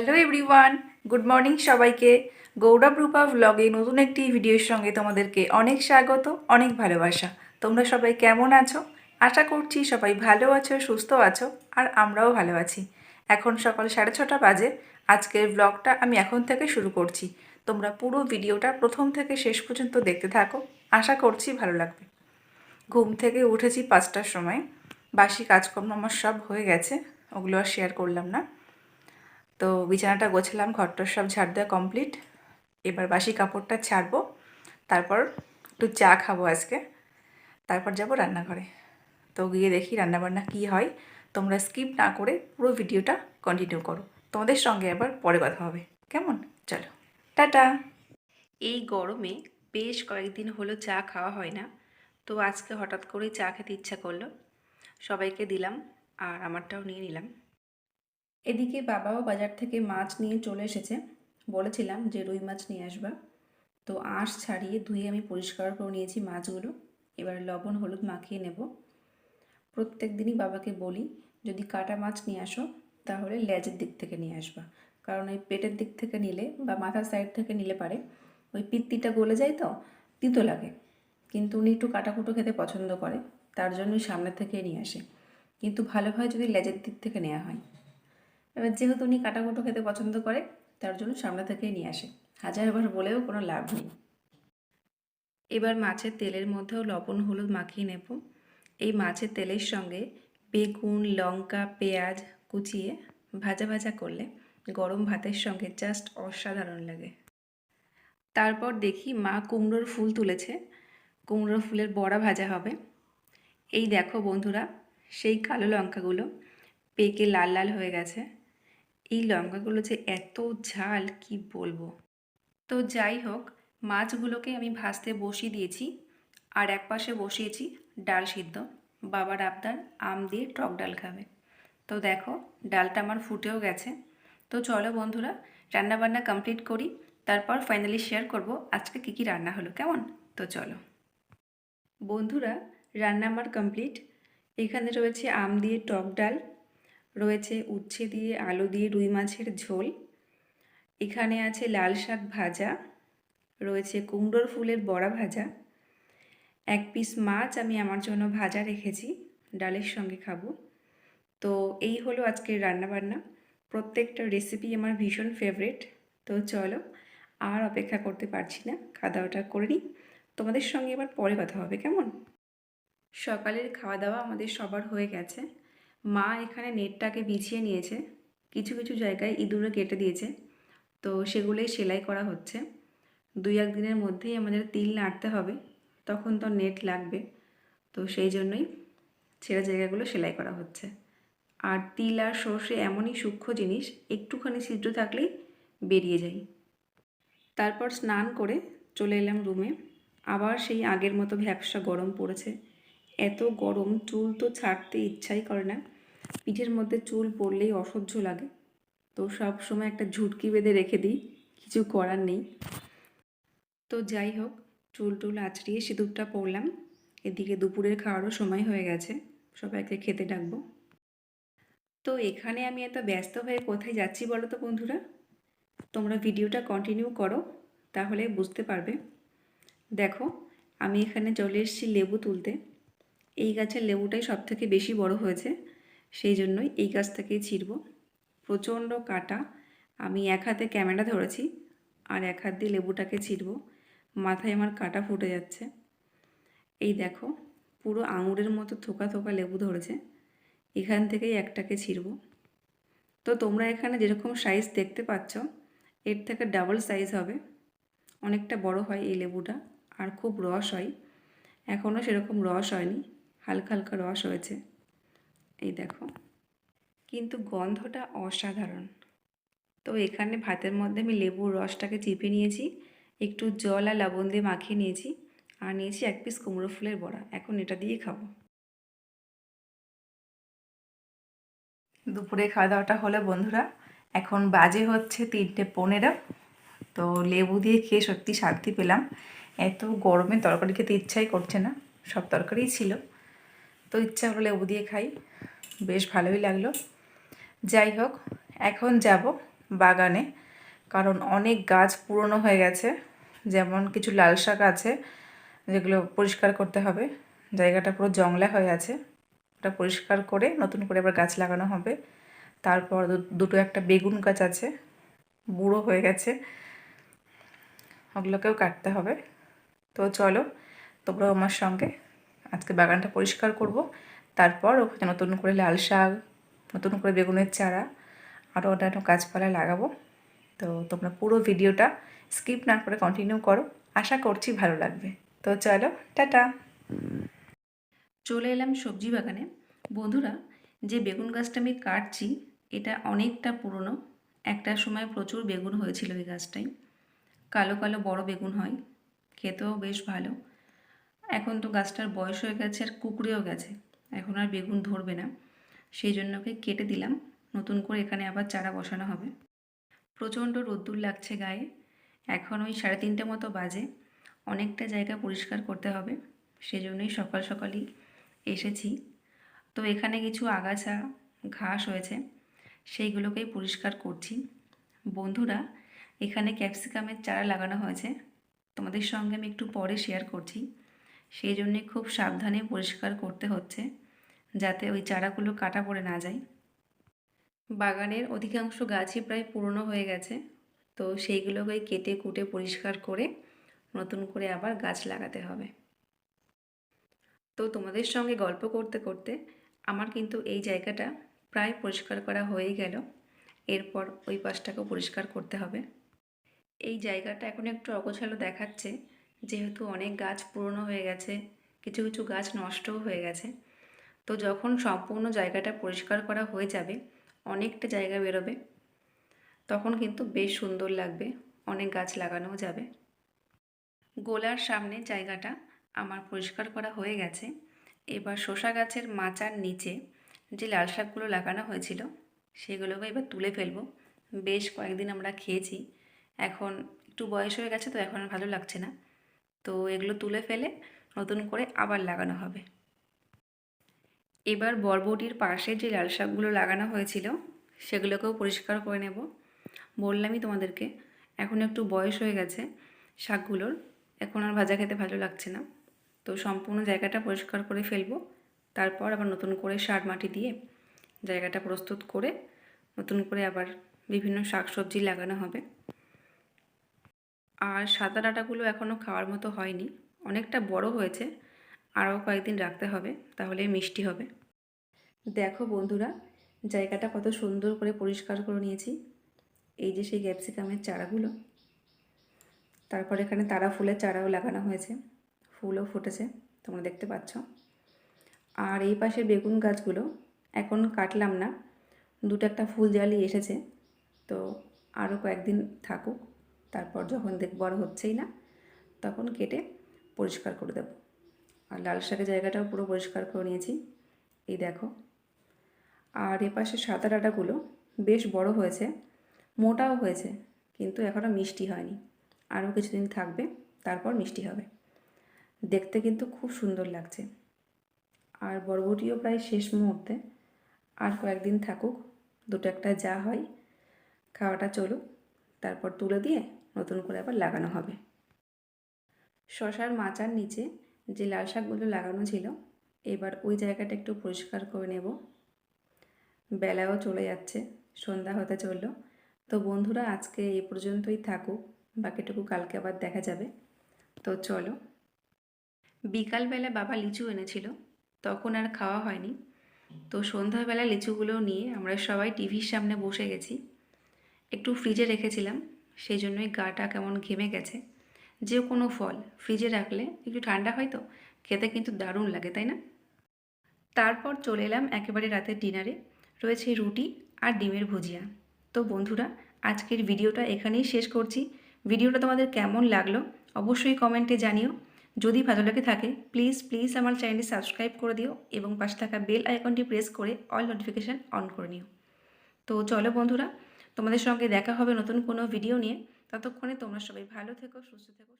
Hello everyone, good morning সবাইকে। গৌরব রূপা ব্লগে নতুন একটি ভিডিওর সঙ্গে তোমাদেরকে অনেক স্বাগত, অনেক ভালোবাসা। তোমরা সবাই কেমন আছো? আশা করছি সবাই ভালো আছো, সুস্থ আছো, আর আমরাও ভালো আছি। এখন সকাল 6:30 বাজে। আজকের ব্লগটা আমি এখন থেকে শুরু করছি। তোমরা পুরো ভিডিওটা প্রথম থেকে শেষ পর্যন্ত দেখতে থাকো, আশা করছি ভালো লাগবে। ঘুম থেকে উঠেছি 5টার সময়। বাসি কাজকর্ম আমার সব হয়ে গেছে, ওগুলো আর শেয়ার করলাম না। তো বিছানাটা গোছালাম, ঘরটার সব ঝাড় দেওয়া কমপ্লিট। এবার বাসি কাপড়টা ছাড়বো, তারপর একটু চা খাবো আজকে, তারপর যাব রান্নাঘরে। তো গিয়ে দেখি রান্নাবান্না কী হয়। তোমরা স্কিপ না করে পুরো ভিডিওটা কন্টিনিউ করো। তোমাদের সঙ্গে আবার পরে কথা হবে, কেমন? চলো, টাটা। এই গরমে বেশ কয়েকদিন হলো চা খাওয়া হয় না, তো আজকে হঠাৎ করেই চা খেতে ইচ্ছা করলো। সবাইকে দিলাম আর আমারটাও নিয়ে নিলাম। এদিকে বাবাও বাজার থেকে মাছ নিয়ে চলে এসেছে। বলেছিলাম যে রুই মাছ নিয়ে আসবা, তো আঁশ ছাড়িয়ে ধুয়ে আমি পরিষ্কার করে নিয়েছি মাছগুলো। এবার লবণ হলুদ মাখিয়ে নেব। প্রত্যেক দিনই বাবাকে বলি, যদি কাটা মাছ নিয়ে আসো তাহলে লেজের দিক থেকে নিয়ে আসবা, কারণ ওই পেটের দিক থেকে নিলে বা মাথার সাইড থেকে নিলে পারে ওই পিত্তিটা গলে যায়, তো তিতো লাগে। কিন্তু উনি একটু কাটাকুটো খেতে পছন্দ করে, তার জন্যই সামনের থেকে নিয়ে আসে। কিন্তু ভালো হয় যদি লেজের দিক থেকে নেওয়া হয়। এবার যেহেতু উনি কাটাকুটো খেতে পছন্দ করে, তার জন্য সামনে থেকেই নিয়ে আসে। হাজারবার বলেও কোনো লাভ নেই। এবার মাছের তেলের মধ্যেও লবণ হলুদ মাখিয়ে নেব। এই মাছের তেলের সঙ্গে বেগুন, লঙ্কা, পেঁয়াজ কুচিয়ে ভাজা ভাজা করলে গরম ভাতের সঙ্গে জাস্ট অসাধারণ লাগে। তারপর দেখি মা কুমড়োর ফুল তুলেছে, কুমড়োর ফুলের বড়া ভাজা হবে। এই দেখো বন্ধুরা, সেই কালো লঙ্কাগুলো পেকে লাল লাল হয়ে গেছে। এই লঙ্কাগুলো যে এত ঝাল কি বলবো। তো যাই হোক, মাছগুলোকে আমি ভাজতে বসিয়ে দিয়েছি, আর এক পাশে বসিয়েছি ডাল সিদ্ধ। বাবার আবদার আম দিয়ে টক ডাল খাবে। তো দেখো ডালটা আমার ফুটেও গেছে। তো চলো বন্ধুরা, রান্নাবান্না কমপ্লিট করি, তারপর ফাইনালি শেয়ার করব আজকে কী কী রান্না হলো, কেমন? তো চলো বন্ধুরা, রান্না আমার কমপ্লিট। এখানে রয়েছে আম দিয়ে টক ডাল, রয়েছে উচ্ছে দিয়ে আলু দিয়ে রুই মাছের ঝোল, এখানে আছে লাল শাক ভাজা, রয়েছে কুমড়োর ফুলের বড়া ভাজা, এক পিস মাছ আমি আমার জন্য ভাজা রেখেছি, ডালের সঙ্গে খাবো। তো এই হলো আজকের রান্নাবান্না। প্রত্যেকটা রেসিপি আমার ভীষণ ফেভারিট। তো চলো, আর অপেক্ষা করতে পারছি না, খাওয়া দাওয়াটা করে নিই। তোমাদের সঙ্গে এবার পরে কথা হবে, কেমন? সকালের খাওয়া দাওয়া আমাদের সবার হয়ে গেছে। মা এখানে নেটটাকে বিছিয়ে নিয়েছে, কিছু কিছু জায়গায় ইঁদুরে কেটে দিয়েছে, তো সেগুলোই সেলাই করা হচ্ছে। 2-1 দিনের মধ্যেই আমাদের তিল নাড়তে হবে, তখন তো নেট লাগবে, তো সেই জন্যই ছেঁড়া জায়গাগুলো সেলাই করা হচ্ছে। আর তিল আর সর্ষে এমনই সূক্ষ্ম জিনিস, একটুখানি ছিদ্র থাকলেই বেরিয়ে যায়। তারপর স্নান করে চলে এলাম রুমে। আবার সেই আগের মতো ভ্যাপসা গরম পড়েছে। এত গরম, চুল তো ছাড়তে ইচ্ছাই করে না। পিঠের মধ্যে চুল পড়লেই অসহ্য লাগে, তো সব সময় একটা ঝুটকি বেঁধে রেখে দিই, কিছু করার নেই। তো যাই হোক, চুল টুল আঁচড়িয়ে সিঁদুরটা পরলাম। এদিকে দুপুরের খাওয়ারও সময় হয়ে গেছে, সবাইকে খেতে ডাকবো। তো এখানে আমি এত ব্যস্ত হয়ে কোথায় যাচ্ছি বলো তো বন্ধুরা? তোমরা ভিডিওটা কন্টিনিউ করো, তাহলে বুঝতে পারবে। দেখো, আমি এখানে চলে এসেছি লেবু তুলতে। এই গাছের লেবুটাই সব থেকে বেশি বড় হয়েছে, সেই জন্যই এই গাছ থেকেই ছিঁড়ব। প্রচণ্ড কাটা। আমি এক হাতে ক্যামেরা ধরেছি আর এক হাত দিয়ে লেবুটাকে ছিঁড়ব। মাথায় আমার কাটা ফুটে যাচ্ছে। এই দেখো, পুরো আঙুরের মতো থোকা থোকা লেবু ধরেছে, এখান থেকেই একটাকে ছিঁড়ব। তো তোমরা এখানে যেরকম সাইজ দেখতে পাচ্ছ, এর থেকে ডাবল সাইজ হবে। অনেকটা বড় হয় এই লেবুটা, আর খুব রস হয়। এখনও সেরকম রস হয়নি, হালকা হালকা রস হয়েছে। এই দেখো, কিন্তু গন্ধটা অসাধারণ। তো এখানে ভাতের মধ্যে আমি লেবুর রসটাকে চিপে নিয়েছি, একটু জল আর লবণ দিয়ে মাখিয়ে নিয়েছি, আর নিয়েছি এক পিস কুমড়ো ফুলের বড়া। এখন এটা দিয়ে খাবো। দুপুরে খাওয়া দাওয়াটা হলো বন্ধুরা। এখন বাজে হচ্ছে 3:15। তো লেবু দিয়ে খেয়ে সত্যি শান্তি পেলাম। এত গরমে তরকারি খেতে ইচ্ছাই করছে না, সব তরকারিই ছিল, তো ইচ্ছা হলো লেবু দিয়ে খাই, বেশ ভালোই লাগলো। যাই হোক, এখন যাব বাগানে, কারণ অনেক গাছ পুরনো হয়ে গেছে। যেমন কিছু লাল শাক আছে যেগুলো পরিষ্কার করতে হবে। জায়গাটা পুরো জংলা হয়ে আছে, ওটা পরিষ্কার করে নতুন করে আবার গাছ লাগানো হবে। তারপর দুটো একটা বেগুন গাছ আছে, বুড়ো হয়ে গেছে, ওগুলোকেও কাটতে হবে। তো চলো তোমরাও আমার সঙ্গে আজকে বাগানটা পরিষ্কার করব। তারপর ওখানে নতুন করে লাল শাক, নতুন করে বেগুনের চারা, আরও অন্যান্য গাছপালা লাগাবো। তো তোমরা পুরো ভিডিওটা স্কিপ না করে কন্টিনিউ করো, আশা করছি ভালো লাগবে। তো চলো, টাটা। চলে এলাম সবজি বাগানে। বন্ধুরা, যে বেগুন গাছটা আমি কাটছি এটা অনেকটা পুরনো। একটা সময় প্রচুর বেগুন হয়েছিল এই গাছটায়, কালো কালো বড় বেগুন হয়, খেতেও বেশ ভালো। এখন তো গাছটার বয়স হয়ে গেছে আর কুকড়েও গেছে, এখন আর বেগুন ধরবে না। সেই জন্য ওকে কেটে দিলাম, নতুন করে এখানে আবার চারা বসানো হবে। প্রচণ্ড রোদ্দুর লাগছে গায়ে, এখন ওই 3:30 মতো বাজে। অনেকটা জায়গা পরিষ্কার করতে হবে, সেজন্যই সকাল সকালই এসেছি। তো এখানে কিছু আগাছা ঘাস হয়েছে, সেইগুলোকেই পরিষ্কার করছি। বন্ধুরা, এখানে ক্যাপসিকামের চারা লাগানো হয়েছে, তোমাদের সঙ্গে আমি একটু পরে শেয়ার করছি। সেই জন্যে খুব সাবধানে পরিষ্কার করতে হচ্ছে, যাতে ওই চারাগুলো কাটা পড়ে না যায়। বাগানের অধিকাংশ গাছই প্রায় পুরনো হয়ে গেছে, তো সেইগুলোকে কেটে কুটে পরিষ্কার করে নতুন করে আবার গাছ লাগাতে হবে। তো তোমাদের সঙ্গে গল্প করতে করতে আমার কিন্তু এই জায়গাটা প্রায় পরিষ্কার করা হয়েই গেল। এরপর ওই পাশটাকেও পরিষ্কার করতে হবে। এই জায়গাটা এখন একটু অগোছালো দেখাচ্ছে, যেহেতু অনেক গাছ পুরনো হয়ে গেছে, কিছু কিছু গাছ নষ্টও হয়ে গেছে। তো যখন সম্পূর্ণ জায়গাটা পরিষ্কার করা হয়ে যাবে, অনেকটা জায়গা বেরোবে, তখন কিন্তু বেশ সুন্দর লাগবে, অনেক গাছ লাগানোও যাবে। গোলার সামনে জায়গাটা আমার পরিষ্কার করা হয়ে গেছে। এবার শসা গাছের মাচার নিচে যে লাল শাকগুলো লাগানো হয়েছিল সেগুলোকে এবার তুলে ফেলবো। বেশ কয়েকদিন আমরা খেয়েছি, এখন একটু বয়স হয়ে গেছে তো এখন আর ভালো লাগছে না। তো এগুলো তুলে ফেলে নতুন করে আবার লাগানো হবে। এবার বরবটির পাশে যে লাল শাকগুলো লাগানো হয়েছিল সেগুলোকেও পরিষ্কার করে নেব। বললামই তোমাদেরকে, এখন একটু বয়স হয়ে গেছে শাকগুলোর, এখন আর ভাজা খেতে ভালো লাগছে না। তো সম্পূর্ণ জায়গাটা পরিষ্কার করে ফেলবো, তারপর আবার নতুন করে সার মাটি দিয়ে জায়গাটা প্রস্তুত করে নতুন করে আবার বিভিন্ন শাকসবজি লাগানো হবে। আর সাদা ডাঁটাগুলো এখনও খাওয়ার মতো হয়নি, অনেকটা বড় হয়েছে, আরও কয়েকদিন রাখতে হবে, তাহলে মিষ্টি হবে। দেখো বন্ধুরা, জায়গাটা কত সুন্দর করে পরিষ্কার করে নিয়েছি। এই যে সেই ক্যাপসিকামের চারাগুলো, তারপর এখানে তারা ফুলের চারাও লাগানো হয়েছে, ফুলও ফুটেছে, তোমরা দেখতে পাচ্ছ। আর এই পাশের বেগুন গাছগুলো এখন কাটলাম না, দুটো একটা ফুল জালি এসেছে, তো আরও কয়েকদিন থাকুক, তারপর যখন দেখব আর হচ্ছেই না তখন কেটে পরিষ্কার করে দেব। আর লাল শাকের জায়গাটাও পুরো পরিষ্কার করে নিয়েছি, এই দেখো। আর এ পাশে সাদা ডাঁটাগুলো বেশ বড় হয়েছে, মোটাও হয়েছে, কিন্তু এখনও মিষ্টি হয়নি, আরও কিছুদিন থাকবে, তারপর মিষ্টি হবে। দেখতে কিন্তু খুব সুন্দর লাগছে। আর বরবটিও প্রায় শেষ মুহূর্তে, আর কয়েকদিন থাকুক, দুটো একটা যা হয় খাওয়াটা চলুক, তারপর তুলে দিয়ে নতুন করে আবার লাগানো হবে। শশার মাচার নিচে যে লাল শাকগুলো লাগানো ছিল, এবার ওই জায়গাটা একটু পরিষ্কার করে নেব। বেলাও চলে যাচ্ছে, সন্ধ্যা হতে চললো। তো বন্ধুরা, আজকে এই পর্যন্তই থাকুক, বাকিটুকু কালকে আবার দেখা যাবে। তো চলো। বিকালবেলা বাবা লিচু এনেছিল, তখন আর খাওয়া হয়নি। তো সন্ধ্যাবেলা লিচুগুলো নিয়ে আমরা সবাই টিভির সামনে বসে গেছি। একটু ফ্রিজে রেখেছিলাম, সেই জন্যই গাটা কেমন ঘেমে গেছে। যে কোনো ফল ফ্রিজে রাখলে একটু ঠান্ডা হয়, তো খেতে কিন্তু দারুণ লাগে, তাই না? তারপর চলে এলাম একেবারে রাতের ডিনারে, রয়েছে রুটি আর ডিমের ভুজিয়া। তো বন্ধুরা, আজকের ভিডিওটা এখানেই শেষ করছি। ভিডিওটা তোমাদের কেমন লাগলো অবশ্যই কমেন্টে জানিও। যদি ভালো লাগে থাকে প্লিজ প্লিজ আমার চ্যানেলটি সাবস্ক্রাইব করে দিও এবং পাশে থাকা বেল আইকনটি প্রেস করে অল নোটিফিকেশান অন করে নিও। তো চলো বন্ধুরা, তোমাদের সঙ্গে দেখা হবে নতুন কোনো ভিডিও নিয়ে। ততক্ষণে তোমরা সবাই ভালো থেকো, সুস্থ থেকো।